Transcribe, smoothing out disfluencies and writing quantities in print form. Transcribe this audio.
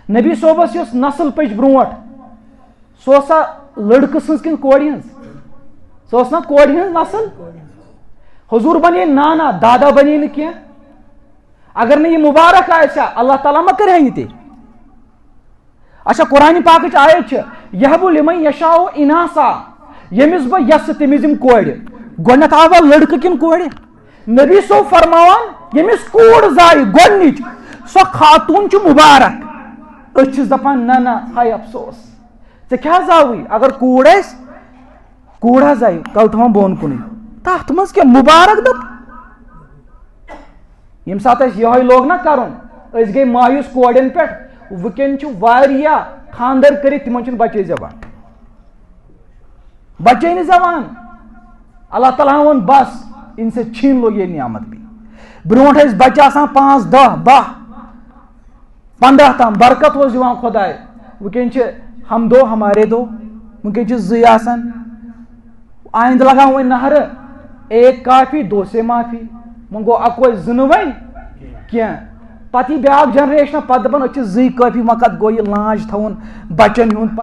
نبی صوبس یس نسل پچ بروٹ سا لڑکہ سن کن کوڑی ہز سوس نا کوڑی ہز نسل حضور بنے نانا دادا بنے نا کی اگر نہیں یہ مبارک آیا اللہ تعالیٰ ما کرے یہ تے اچھا قرآن پاک آیت یہب لمن یشاء اناسا یمس بہ یس تمس یم کوڑ گۄڈنیتھ آوا لڑکہ کن کوڑ نبی صوب فرماوان یمس کوڑ زائے گۄڈنچ سو خاتون چھ مبارک اس دپان نہ ہائے افسوس ژے کیا زاوی اگر کوڑ آس کوڑ زائے کل تھوان بون کن تات مز کیا مبارک دپ یم سات یہ لوگ نا کرن اس گئی مایوس کوڑن پہ وکن واریاہ خاندر کرت تمن بچے زبان بچے نہیں زبان اللہ تعالیٰ ون بس ان سے چھین لو یہ نعمت بھی برونٹ اس بچہ آسان 5 10 12 15 تام برکت اوس دِوان خدائے وکن ہم دو ہمارے دو وکن زی آسان آئند لگا ون نہر ایک کافی 2 سے معافی من گو اکوے زن ون کی پتہ بیاکھ جنریشن پتہ دپان زی کافی وقت گو یہ لانچ تھون بچن ہند